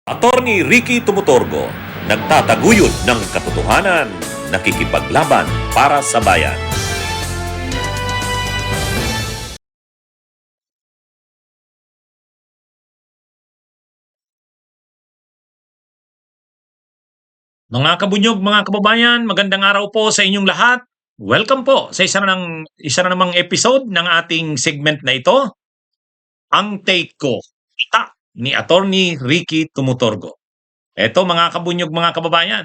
Attorney Ricky Tumutorgo, nagtataguyod ng katotohanan, nakikipaglaban para sa bayan. Mga kabunyog, mga kababayan, magandang araw po sa inyong lahat. Welcome po sa isa na namang episode ng ating segment na ito, Ang Take Ko, ita ni Attorney Ricky Tumutorgo. Eto mga kabunyog, mga kababayan,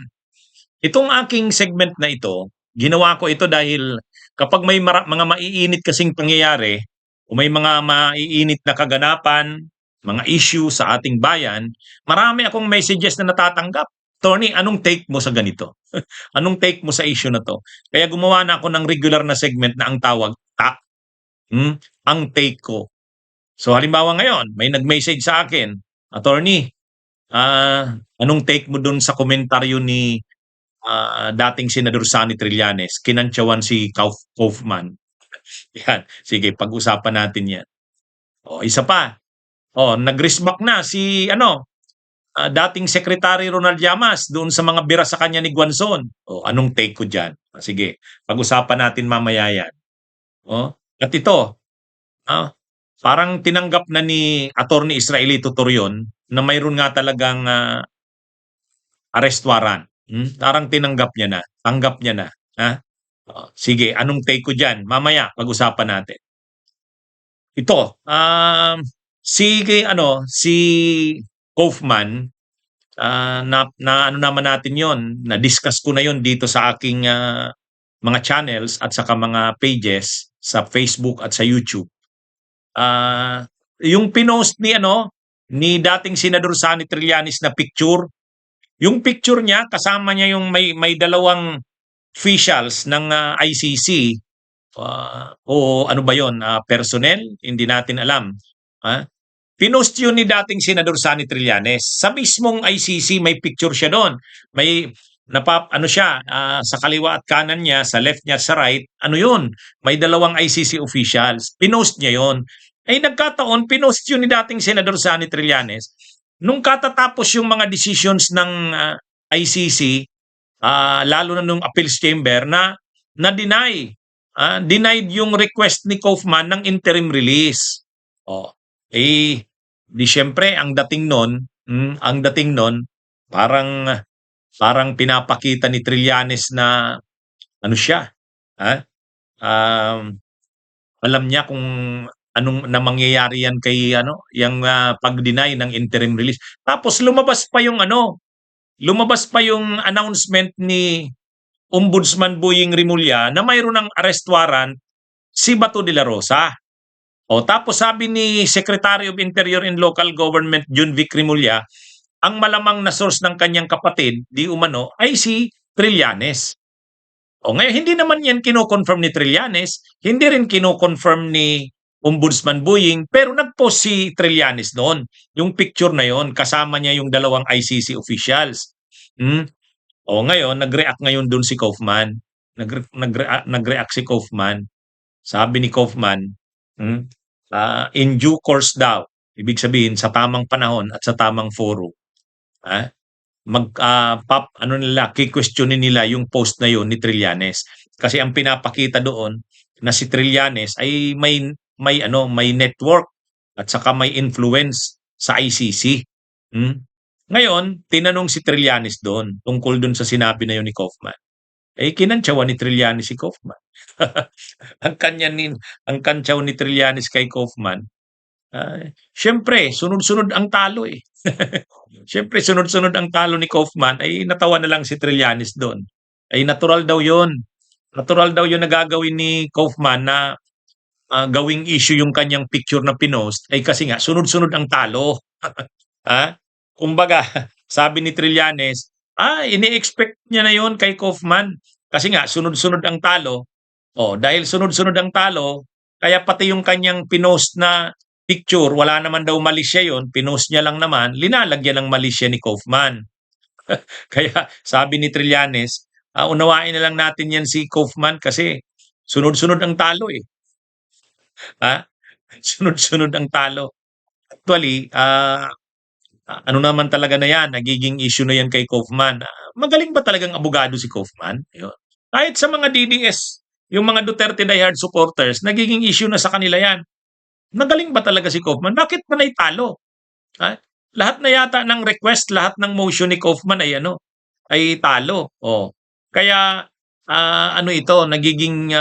itong aking segment na ito, ginawa ko ito dahil kapag may mga maiinit kasing pangyayari, o may mga maiinit na kaganapan, mga issue sa ating bayan, marami akong messages na natatanggap. Tony, anong take mo sa ganito? Anong take mo sa issue na to? Kaya gumawa na ako ng regular na segment na ang tawag, ang take ko. So halimbawa ngayon, may nag-message sa akin, Attorney, anong take mo dun sa komentaryo ni dating Senador Sonny Trillanes, kinantsawan si Kaufman. Yan, sige, pag-usapan natin yan. O, isa pa. O, nag-resmack na si dating Secretary Ronald Llamas doon sa mga bira sa kanya ni Guanzon. O, anong take ko dyan? Sige, pag-usapan natin mamaya yan. O, at ito, parang tinanggap na ni Attorney Israelito Torion na mayroon nga talagang arrest warrant. Parang tinanggap niya na, tanggap niya na. Ha? O, sige, anong take ko dyan? Mamaya, pag-usapan natin. Ito, si Kaufman, na ano naman natin yon, na-discuss ko na yon dito sa aking mga channels at saka mga pages sa Facebook at sa YouTube. Yung pinost ni dating Senador Sonny Trillanes na picture, yung picture niya kasama niya yung may dalawang officials ng ICC, o ano ba yon, personnel, hindi natin alam. Pinost yun ni dating Senador Sonny Trillanes. Sa mismong ICC may picture siya doon. May sa kaliwa at kanan niya, sa left niya, sa right, ano yun? May dalawang ICC officials. Pinost niya yon. Ay nagkataon, pinost yun ni dating Senador Sonny Trillanes. Nung katatapos yung mga decisions ng ICC, lalo na nung appeals chamber na-deny. Denied yung request ni Kaufman ng interim release. Di siyempre ang dating nun parang pinapakita ni Trillanes na ano siya, alam niya kung anong na mangyayari yan kay yung pag-deny ng interim release. Tapos lumabas pa yung announcement ni Ombudsman Boying Rimulya na mayroon ng arrest warrant si Bato de la Rosa. Tapos sabi ni Secretary of Interior and Local Government Jun Vic Rimulya, ang malamang na source ng kanyang kapatid, di umano, ay si Trillanes. Ngayon, hindi naman yan kino-confirm ni Trillanes, hindi rin kino-confirm ni Ombudsman Boying, pero nag-post si Trillanes noon. Yung picture na yon, kasama niya yung dalawang ICC officials. Ngayon, nag-react ngayon doon si Kaufman. Nag-react si Kaufman. Sabi ni Kaufman, in due course daw, ibig sabihin sa tamang panahon at sa tamang forum, kikwestiyonin nila yung post na yun ni Trillanes. Kasi ang pinapakita doon na si Trillanes ay may network at saka may influence sa ICC. Ngayon, tinanong si Trillanes doon tungkol doon sa sinabi na yun ni Kaufman. Kinantsawan ni Trillanes si Kaufman. ang kantsaw ni Trillanes kay Kaufman, siyempre, sunod-sunod ang talo eh. Siyempre, sunod-sunod ang talo ni Kaufman, ay natawa na lang si Trillanes doon. Ay natural daw yon. Natural daw yun na gagawin ni Kaufman na gawing issue yung kanyang picture na pinost, ay kasi nga, sunod-sunod ang talo. Kumbaga, sabi ni Trillanes, ini-expect niya na yon kay Kaufman. Kasi nga, sunod-sunod ang talo. Dahil sunod-sunod ang talo, kaya pati yung kanyang pinost na picture, wala naman daw mali siya yun, pinost niya lang naman, linalagyan ng mali siya ni Kaufman. Kaya sabi ni Trillanes, unawain na lang natin yan si Kaufman kasi sunod-sunod ang talo eh. Sunod-sunod ang talo. Actually, Ano naman talaga na yan, nagiging issue na yan kay Kaufman. Magaling ba talagang abogado si Kaufman? Yun. Kahit sa mga DDS, yung mga Duterte diehard supporters, nagiging issue na sa kanila yan. Magaling ba talaga si Kaufman? Bakit pa naitalo? Ha? Lahat na yata ng request, lahat ng motion ni Kaufman ay ay talo. Oh. Kaya ano ito, nagiging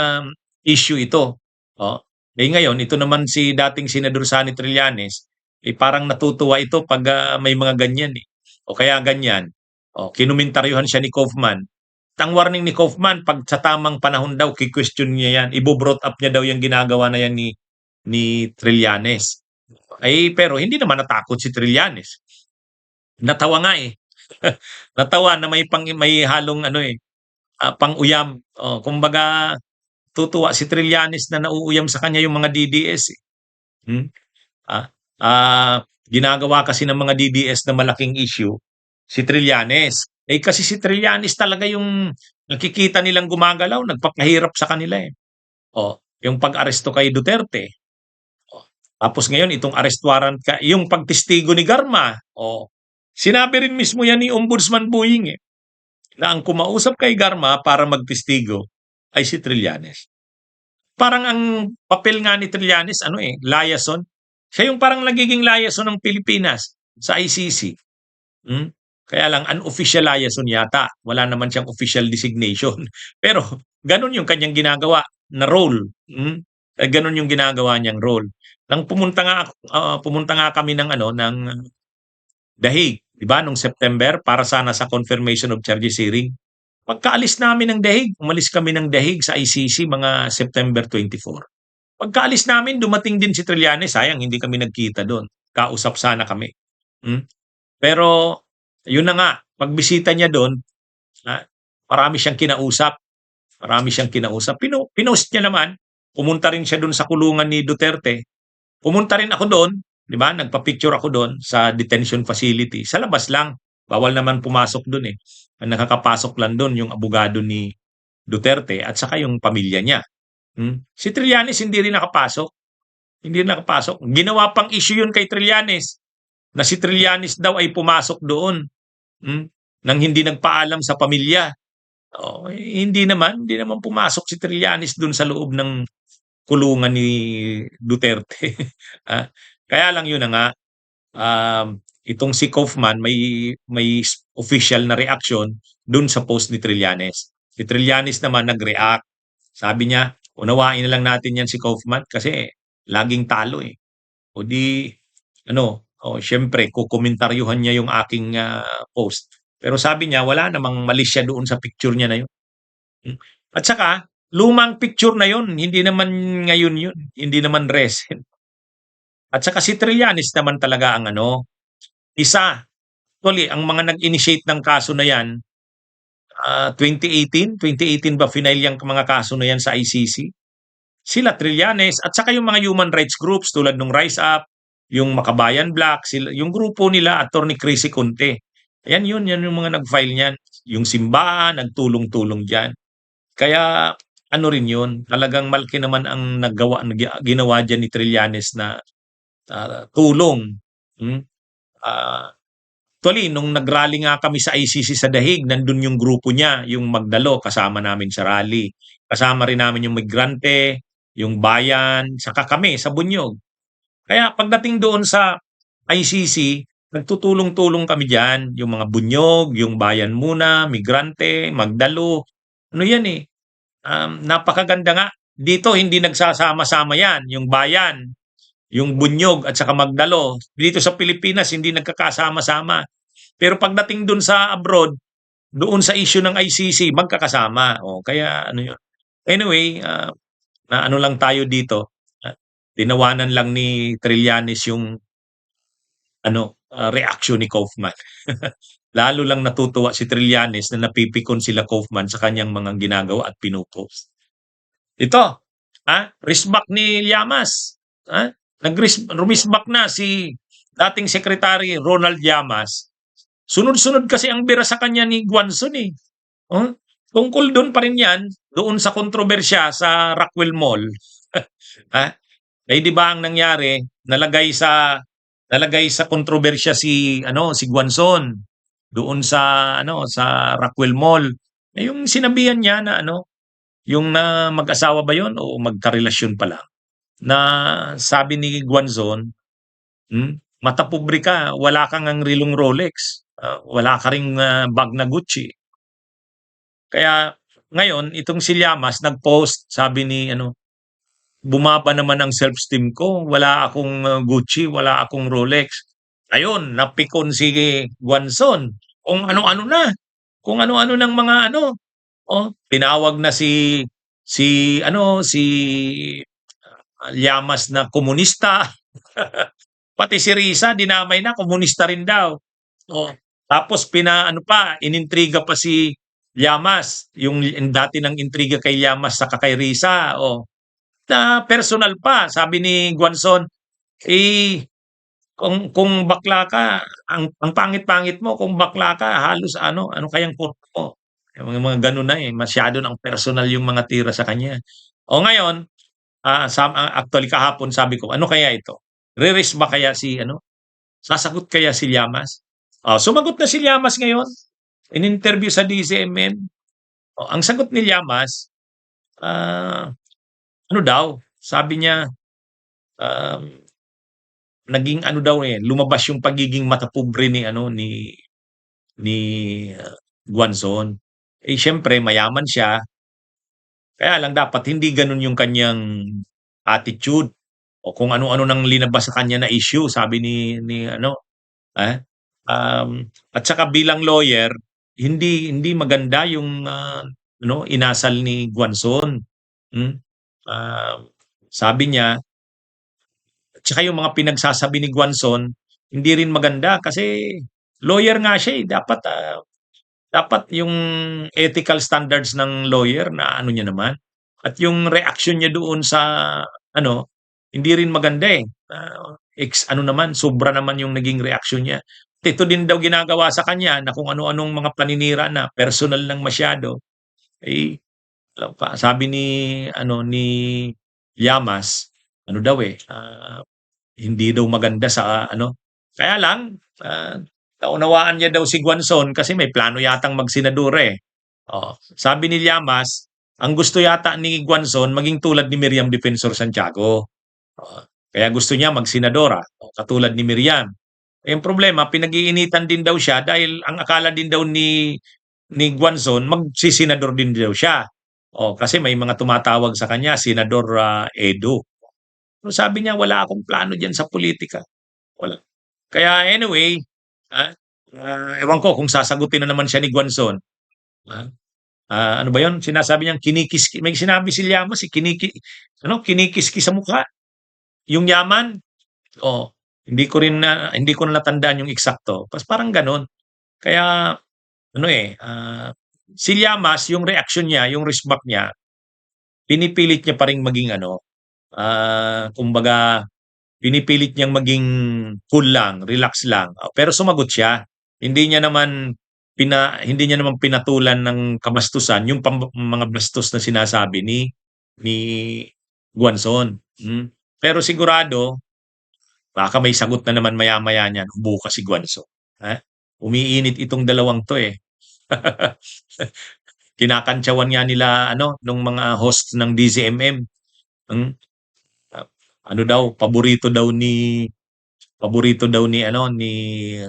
issue ito. Oh. Ngayon, ito naman si dating Senador Sani Trillanes, parang natutuwa ito pag may mga ganyan eh. O kaya ganyan. Kinumentaryohan siya ni Kaufman. Ang warning ni Kaufman, pag sa tamang panahon daw, ki-question niya yan. Ibo-brought up niya daw yung ginagawa na yan ni Trillanes. Pero hindi naman natakot si Trillanes. Natawa nga eh. Natawa na may halong pang-uyam. Kumbaga tutuwa si Trillanes na nauuyam sa kanya yung mga DDS eh. Hmm? Ah, ginagawa kasi ng mga DDS na malaking issue si Trillanes. Kasi si Trillanes talaga yung nakikita nilang gumagalaw, nagpapahirap sa kanila eh. Yung pag-aresto kay Duterte. Tapos ngayon itong arrest warrant yung pagtestigo ni Garma. Sinabi rin mismo yan ni Ombudsman Buing eh, na ang kumausap kay Garma para magtestigo ay si Trillanes. Parang ang papel nga ni Trillanes, liaison. Siya yung parang nagiging liaison ng Pilipinas sa ICC. Kaya lang, unofficial liaison yata. Wala naman siyang official designation. Pero, ganun yung kanyang ginagawa na role. Ganun yung ginagawa niyang role. Nang pumunta nga kami ng The Hague, di ba, nung September, para sana sa confirmation of charges hearing. Pagkaalis namin ng The Hague, umalis kami ng The Hague sa ICC mga September 24. Pagkaalis namin, dumating din si Trillanes. Sayang, hindi kami nagkita doon. Kausap sana kami. Pero, yun na nga, pagbisita niya doon, marami siyang kinausap. Marami siyang kinausap. Pinost niya naman, pumunta rin siya doon sa kulungan ni Duterte. Pumunta rin ako doon, di ba? Nagpa-picture ako doon sa detention facility. Sa labas lang. Bawal naman pumasok doon eh. Ang nakakapasok lang doon yung abogado ni Duterte at saka yung pamilya niya. Si Trillanes hindi rin nakapasok. Hindi rin nakapasok. Ginawa pang issue yun kay Trillanes na si Trillanes daw ay pumasok doon nang hindi nagpaalam sa pamilya. Hindi naman pumasok si Trillanes doon sa loob ng kulungan ni Duterte. Kaya lang yun na nga, itong si Kaufman may official na reaction doon sa post ni Trillanes. Si Trillanes naman nag-react. Sabi niya, unawain na lang natin yan si Kaufman kasi laging talo eh. O di, syempre, kukomentaryuhan niya yung aking post. Pero sabi niya, wala namang mali siya doon sa picture niya na yun. At saka, lumang picture na yun, hindi naman ngayon yun, hindi naman recent. At saka si Trillanes naman talaga ang isa. Actually, ang mga nag-initiate ng kaso na yan, 2018 ba final yung mga kaso na yan sa ICC? Sila Trillanes at saka yung mga human rights groups tulad ng Rise Up, yung Makabayan Black, yung grupo nila, Attorney Chrissy Conte. Yan yung mga nag-file niyan. Yung simbahan, nagtulong-tulong dyan. Kaya rin yun, talagang malaki naman ang ginawa dyan ni Trillanes na tulong. Actually, nung nag-rally nga kami sa ICC sa Dahig, nandun yung grupo niya, yung Magdalo, kasama namin sa rally. Kasama rin namin yung migrante, yung bayan, saka kami sa Bunyog. Kaya pagdating doon sa ICC, nagtutulong-tulong kami dyan, yung mga Bunyog, yung bayan muna, migrante, Magdalo. Yan eh. Napakaganda nga. Dito hindi nagsasama-sama yan, yung bayan, yung Bunyog at saka Magdalo. Dito sa Pilipinas hindi nagkakasama-sama. Pero pagdating doon sa abroad, doon sa issue ng ICC, magkakasama. Kaya yun. Anyway, na lang tayo dito. Tinawanan lang ni Trillanes yung reaction ni Kaufman. Lalo lang natutuwa si Trillanes na napipikon sila Kaufman sa kanyang mga ginagawa at pinupost. Ito, risback ni Llamas. Nag-risback na si dating Secretary Ronald Llamas. Sunod-sunod kasi ang bira sa kanya ni Guanzon eh. Tungkol doon pa rin yan, doon sa kontrobersya sa Rockwell Mall. Di ba ang nangyari, nalagay sa nalagay sa kontrobersya si Guanzon doon sa Rockwell Mall. Yung sinabihan niya na yung na mag-asawa ba yon o magkarelasyon pa lang, na sabi ni Guanzon, "Mata pobre ka, wala kang ang rilong Rolex, wala ka ring, bag na Gucci." Kaya ngayon itong si Llamas nag-post, sabi ni "Bumaba naman ang self-esteem ko, wala akong, Gucci, wala akong Rolex." Ayun, napikon si Guanzon, kung ano-ano na, kung ano-ano ng mga tinawag na si Llamas na komunista. Pati si Risa dinamay na, komunista rin daw. Oh, tapos inintriga pa si Llamas, yung dati ng intriga kay Llamas saka kay Risa, na personal pa. Sabi ni Guanzon, eh, kung bakla ka, ang pangit-pangit mo, kung bakla ka, halos ano kayang kurso mo? Yung mga gano'n na, masyado ng personal yung mga tira sa kanya. O ngayon, actually kahapon sabi ko, ano kaya ito? Re-risk ba kaya sasagot kaya si Llamas? Sumagot na si Llamas ngayon, in-interview sa DZMM. Ang sagot ni Llamas, ano daw, sabi niya, um, naging daw lumabas yung pagiging matapobre ni Guanzon. Siyempre mayaman siya, kaya lang dapat hindi gano'n yung kanyang attitude o kung ano-ano nang linabas sa kanya na issue, sabi ni ah, at saka bilang lawyer, hindi hindi maganda yung, inasal ni Guanzon. Hmm, ah, Sabi niya, at saka yung mga pinagsasabi ni Guanzon, hindi rin maganda kasi lawyer nga siya, dapat yung ethical standards ng lawyer na niya naman. At yung reaction niya doon sa hindi rin maganda, naman, sobra naman yung naging reaksyon niya. At ito din daw ginagawa sa kanya na kung ano-anong mga paninira na personal lang masyado, eh, alam pa, sabi ni Llamas, daw hindi daw maganda sa kaya lang, naunawaan niya daw si Guanzon kasi may plano yatang magsenador eh. Sabi ni Llamas, ang gusto yata ni Guanzon maging tulad ni Miriam Defensor Santiago. Kaya gusto niya magsenadora, katulad ni Miriam. Yung problema, pinag-iinitan din daw siya dahil ang akala din daw ni Guanzon, magsisenador din daw siya. Kasi may mga tumatawag sa kanya, Senador Edo. So sabi niya, wala akong plano diyan sa politika. Wala. Kaya anyway, ewan ko kung sasagutin na naman siya ni Guanzon. Ah, ano ba 'yon? Sinasabi niyang may sinabi si Llamas, kinikiski sa mukha. Yung yaman, hindi ko na natandaan yung eksakto. Parang gano'n. Kaya si Llamas, yung reaksyon niya, yung response niya, pinipilit niya pa ring maging kumbaga pinipilit niyang maging cool lang, relax lang. Pero sumagot siya. Hindi niya naman pinatulan ng kabastusan yung mga bastos na sinasabi ni Guanzon. Pero sigurado, baka may sagot na naman maya-maya niyan, bukas si Guanzon. Umiinit itong dalawang 'to eh. Kinakantsawan nga nila nung mga host ng DZMM. Hmm, daw, paborito daw ni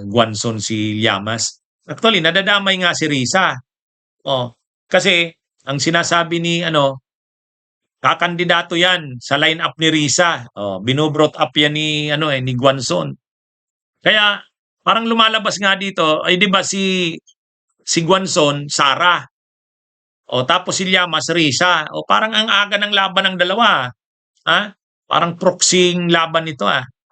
Guanzon si Llamas. Actually, nadadamay nga si Risa. Kasi ang sinasabi kakandidato 'yan sa line-up ni Risa. Bino-brought up 'yan ni Guanzon. Kaya parang lumalabas nga dito, ay 'di ba si Guanzon, Sara. Tapos si Llamas, Risa. Parang ang aga ng laban ng dalawa. Parang proxying laban ito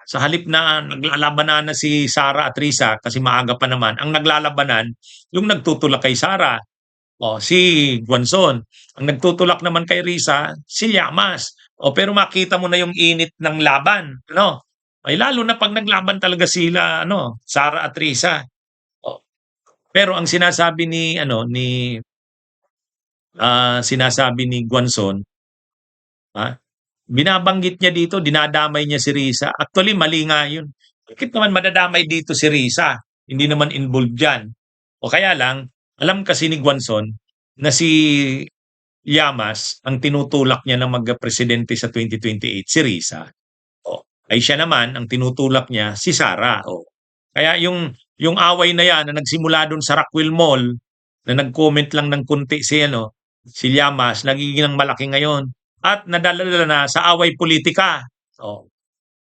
Sa halip na naglalabanan na si Sara at Risa kasi maaga pa naman, ang naglalabanan yung nagtutulak kay Sara, si Guanzon. Ang nagtutulak naman kay Risa, si Llamas. Pero makita mo na yung init ng laban, Ay lalo na pag naglaban talaga sila Sara at Risa. Pero ang sinasabi ni Guanzon, binabanggit niya dito, dinadamay niya si Risa. Actually, mali nga yun. Bakit naman madadamay dito si Risa? Hindi naman involved diyan. O kaya lang, alam kasi ni Guanzon na si Llamas ang tinutulak niya na magpresidente sa 2028 si Risa. O, ay siya naman ang tinutulak niya si Sara. O. Kaya yung away na yan na nagsimula doon sa Rockwell Mall na nag-comment lang ng kunti si Llamas nagiging malaki ngayon at nadadala na sa away politika. O,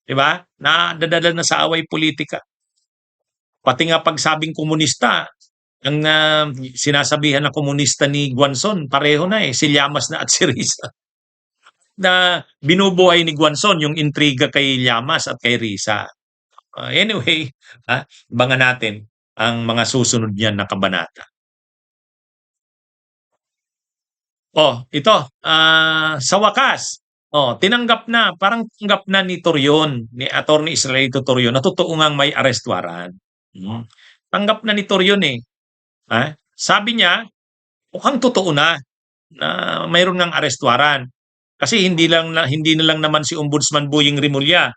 'di ba? Nadadala na sa away politika. Pati nga pagsabing komunista, ang sinasabihan na komunista ni Guanzon, pareho na si Llamas na at si Risa. Na binubuhay ni Guanzon yung intriga kay Llamas at kay Risa. Anyway, abangan natin ang mga susunod niyan na kabanata. Ito, sa wakas, tinanggap na, parang tanggap na ni Torion, ni Attorney Israelito Torion, na totoo ngang may arrest warrant. Tanggap na ni Torion Sabi niya, mukhang totoo na mayroon ng arrest warrant. Kasi hindi na lang naman si Ombudsman Boying Rimulya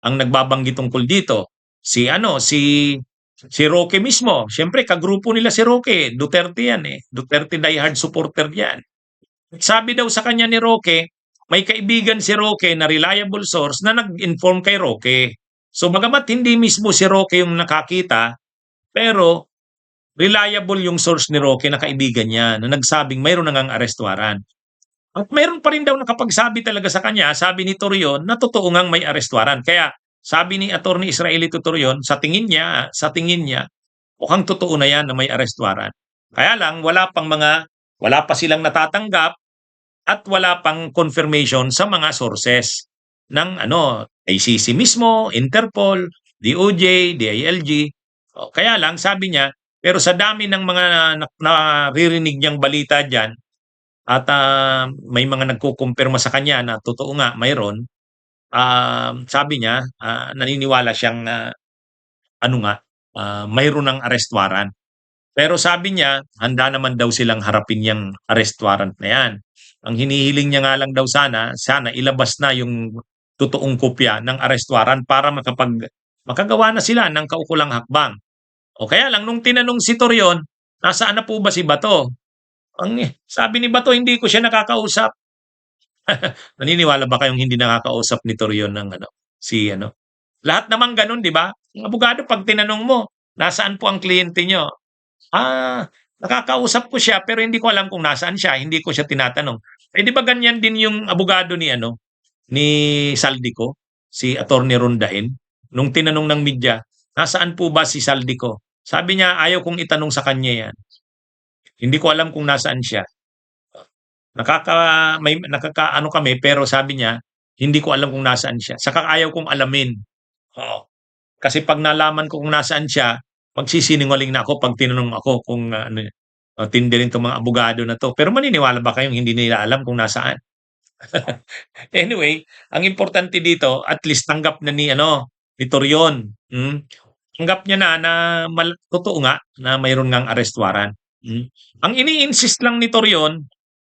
ang nagbabanggit tungkol dito. Si Roque mismo. Siyempre, kagrupo nila si Roque. Duterte yan Duterte diehard supporter yan. Sabi daw sa kanya ni Roque, may kaibigan si Roque na reliable source na nag-inform kay Roque. So bagamat hindi mismo si Roque yung nakakita, pero reliable yung source ni Roque na kaibigan niya na nagsabing mayroon nang arrest warrant. At mayroon pa rin daw nakapagsabi talaga sa kanya, sabi ni Torion, na totoo ngang may arrest warrant. Kaya sabi ni Attorney Israelito Torion, sa tingin niya, mukhang totoo na yan na may arrest warrant. Kaya lang, wala pa silang natatanggap at wala pang confirmation sa mga sources ng ICC mismo, Interpol, DOJ, DILG. Kaya lang, sabi niya, pero sa dami ng mga naririnig niyang balita dyan, at may mga nagkukumpirma sa kanya na totoo nga mayroon, sabi niya, naniniwala siyang mayroon ng arrest warrant. Pero sabi niya, handa naman daw silang harapin yung arrest warrant na yan. Ang hinihiling niya nga lang daw sana ilabas na yung totoong kopya ng arrest warrant para makagawa na sila ng kaukulang hakbang. O kaya lang, nung tinanong si Torion, nasaan na po ba si Bato? Sabi ni Bato, hindi ko siya nakakausap. Naniniwala ba kayong hindi nakakausap ni Torion ng Lahat naman ganun, di ba? Ang abogado, pag tinanong mo, nasaan po ang kliyente nyo? Nakakausap ko siya pero hindi ko alam kung nasaan siya, hindi ko siya tinatanong. Di ba ganyan din yung abogado ni Saldico, si Attorney Rondain, nung tinanong ng media, nasaan po ba si Saldico? Sabi niya, ayaw kong itanong sa kanya yan. Hindi ko alam kung nasaan siya. Nakakaano kami pero sabi niya, hindi ko alam kung nasaan siya. Saka ayaw kong alamin. Kasi pag nalaman ko kung nasaan siya, magsisinungaling na ako pag tinanong ako kung tindi rin itong mga abogado na to. Pero maniniwala ba kayong hindi nila alam kung nasaan? Anyway, ang importante dito, at least tanggap na ni Torion. Tanggap niya na totoo nga na mayroon ngang arrest warrant. Ang ini-insist lang ni Torion,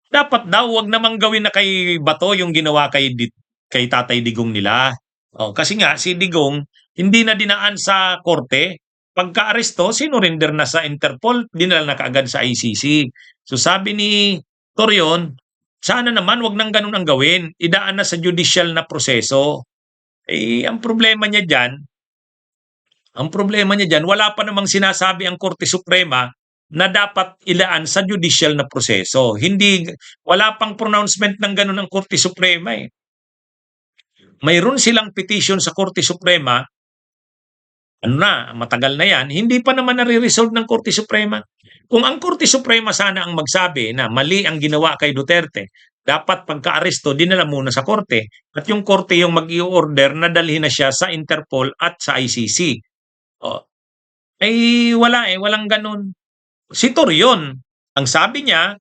dapat daw wag namang gawin na kay Bato yung ginawa kay Tatay Digong nila. Kasi nga si Digong hindi na dinaan sa korte. Pagka-aresto, sinurinder na sa Interpol, dinala na kaagad sa ICC. So sabi ni Torion, sana naman wag nang ganun ang gawin. Idaan na sa judicial na proseso. Ang problema niya dyan, wala pa namang sinasabi ang Korte Suprema na dapat ilaan sa judicial na proseso. Wala pang pronouncement ng ganun ang Korte Suprema Mayroon silang petition sa Korte Suprema, matagal na yan, hindi pa naman nare-resolve ng Korte Suprema. Kung ang Korte Suprema sana ang magsabi na mali ang ginawa kay Duterte, dapat pagka-aresto, dinala muna sa korte. At yung korte yung mag-i-order na dalhin na siya sa Interpol at sa ICC. Walang ganun. Si Torion, ang sabi niya,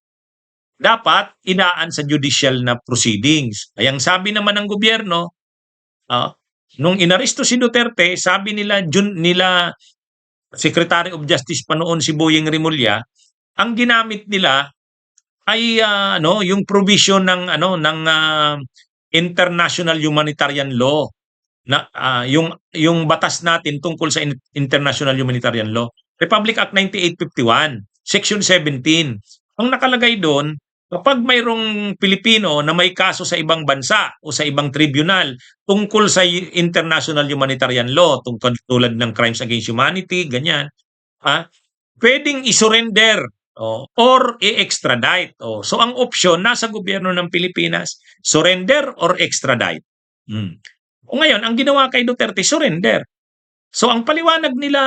dapat inaan sa judicial na proceedings. Ang sabi naman ng gobyerno, nung inaresto si Duterte, sabi nila Secretary of Justice pa noon si Boying Rimulya, ang ginamit nila ay yung provision ng international humanitarian law na yung batas natin tungkol sa international humanitarian law. Republic Act 9851, Section 17. Ang nakalagay doon, kapag mayroong Pilipino na may kaso sa ibang bansa o sa ibang tribunal tungkol sa international humanitarian law, tungkol tulad ng crimes against humanity, ganyan, pwedeng isurrender or i-extradite. So ang option nasa gobyerno ng Pilipinas, surrender or extradite. O ngayon, ang ginawa kay Duterte, surrender. So ang paliwanag nila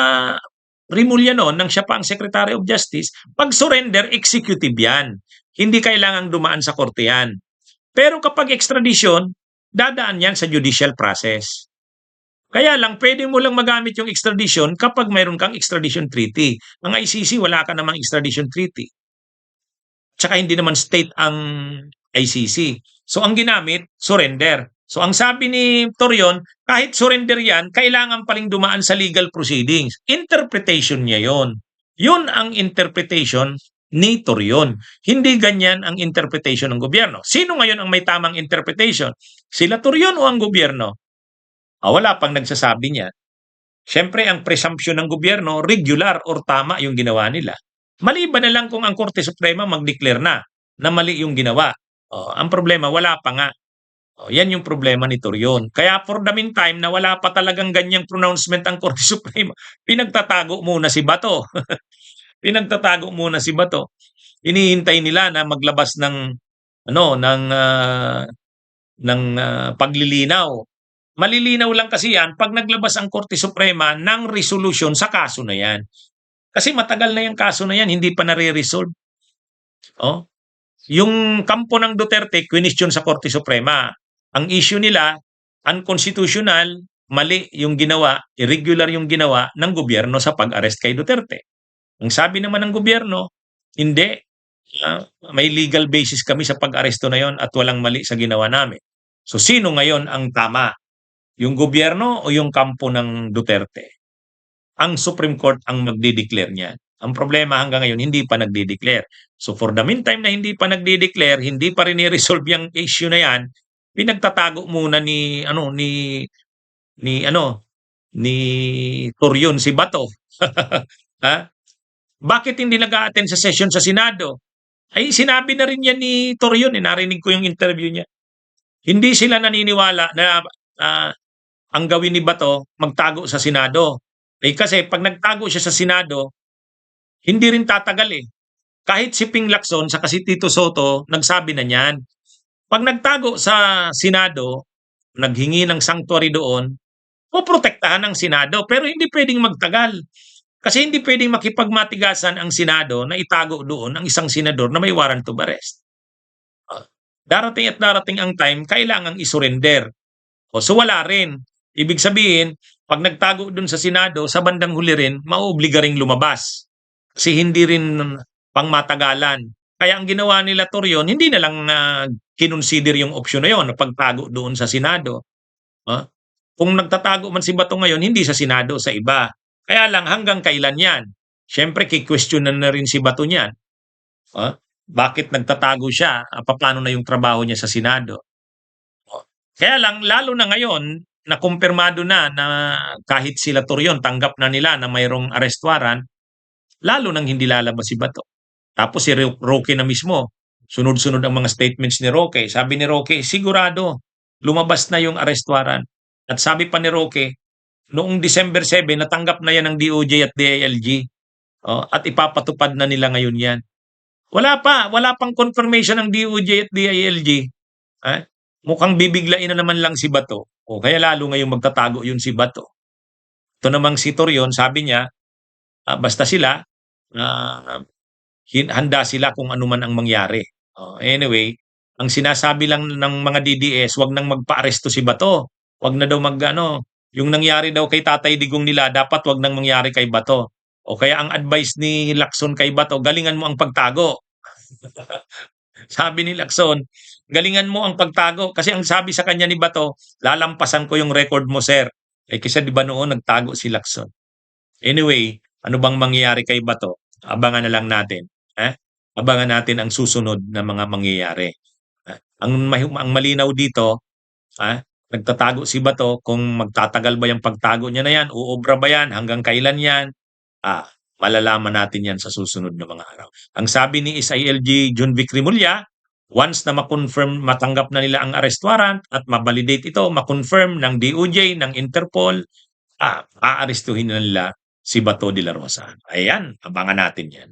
Rimulya noon, nang siya pa ang Secretary of Justice, pag surrender, executive yan. Hindi kailangang dumaan sa korte yan. Pero kapag extradition, dadaan yan sa judicial process. Kaya lang, pwede mo lang magamit yung extradition kapag mayroon kang extradition treaty. Ang ICC, wala ka namang extradition treaty. Tsaka hindi naman state ang ICC. So ang ginamit, surrender. So ang sabi ni Torion, kahit surrender yan, kailangan paling dumaan sa legal proceedings. Interpretation niya yon. Yun ang interpretation ni Torion. Hindi ganyan ang interpretation ng gobyerno. Sino ngayon ang may tamang interpretation? Sila Torion o ang gobyerno? Wala pang nagsasabi niya. Siyempre, ang presumption ng gobyerno, regular or tama yung ginawa nila. Maliban na lang kung ang Korte Suprema mag-declare na mali yung ginawa. Ang problema, wala pa nga. Yan yung problema ni Torion. Kaya for the meantime, na wala pa talagang ganyang pronouncement ang Korte Suprema, pinagtatago muna si Bato. Pinagtatago muna si Bato. Hinihintay nila na maglabas ng paglilinaw. Malilinaw lang kasi yan pag naglabas ang Korte Suprema ng resolution sa kaso na yan. Kasi matagal na yung kaso na yan, hindi pa nare-resolve. Yung kampo ng Duterte, question sa Korte Suprema. Ang issue nila, unconstitutional, mali yung ginawa, irregular yung ginawa ng gobyerno sa pag-arrest kay Duterte. Ang sabi naman ng gobyerno, hindi. May legal basis kami sa pag-aresto na yon at walang mali sa ginawa namin. So sino ngayon ang tama? Yung gobyerno o yung kampo ng Duterte? Ang Supreme Court ang magdi-declare niyan. Ang problema hanggang ngayon, hindi pa nagdi-declare. So for the meantime na hindi pa nagdi-declare, hindi pa rin i-resolve yung issue na yan, pinagtatago muna ni Torion si Bato. Bakit hindi nag-a-attend sa session sa Senado? Ay sinabi na rin yan ni Torion, narinig ko yung interview niya. Hindi sila naniniwala na ang gawin ni Bato magtago sa Senado. Kasi pag nagtago siya sa Senado, hindi rin tatagal eh. Kahit si Ping Lacson sa si Tito Soto, nagsabi na niyan. Pag nagtago sa Senado, naghingi ng sanctuary doon, poprotektahan ng Senado pero hindi pwedeng magtagal. Kasi hindi pwedeng makipagmatigasan ang Senado na itago doon ang isang senador na may warrant of arrest. Darating at darating ang time, kailangang isurrender. So wala rin. Ibig sabihin, pag nagtago dun sa Senado, sa bandang huli rin, mauobliga ring lumabas. Kasi hindi rin pangmatagalan. Kaya ang ginawa nila Torion, hindi na lang kinonsider yung opsyon na yun, na pagtago doon sa Senado. Kung nagtatago man si Bato ngayon, hindi sa Senado, sa iba. Kaya lang hanggang kailan yan? Siyempre, kikwestiyonan na rin si Bato niyan. Bakit nagtatago siya? Paano na yung trabaho niya sa Senado? Kaya lang, lalo na ngayon, na kumpirmado na kahit sila Torion, tanggap na nila na mayroong arrest warrant, lalo nang hindi lalabas si Bato. Tapos si Roque na mismo, sunod-sunod ang mga statements ni Roque. Sabi ni Roque, sigurado, lumabas na yung arrest warrant. At sabi pa ni Roque, noong December 7, natanggap na yan ng DOJ at DILG. At ipapatupad na nila ngayon yan. Wala pang confirmation ng DOJ at DILG. Mukhang bibiglain na naman lang si Bato. Kaya lalo ngayong magtatago yun si Bato. Ito namang si Torion, sabi niya, basta sila, handa sila kung ano man ang mangyari. Anyway, ang sinasabi lang ng mga DDS, wag nang magpa-aresto si Bato. Wag na daw yung nangyari daw kay Tatay Digong nila, dapat wag nang mangyari kay Bato. O kaya ang advice ni Lacson kay Bato, galingan mo ang pagtago. Sabi ni Lacson, galingan mo ang pagtago. Kasi ang sabi sa kanya ni Bato, lalampasan ko yung record mo, sir. Kasi di ba noon nagtago si Lacson. Anyway, ano bang mangyayari kay Bato? Abangan na lang natin. Abangan natin ang susunod na mga mangyayari. Ang malinaw dito, nagtatago si Bato, kung magtatagal ba yung pagtago niya na yan, uubra ba yan, hanggang kailan yan, malalaman natin yan sa susunod na mga araw. Ang sabi ni SILG John Vic Rimulya, once na ma-confirm, matanggap na nila ang arrest warrant at ma-validate ito, ma-confirm ng DOJ, ng Interpol, aarestuhin na nila si Bato de la Rosa. Ayan, abangan natin yan.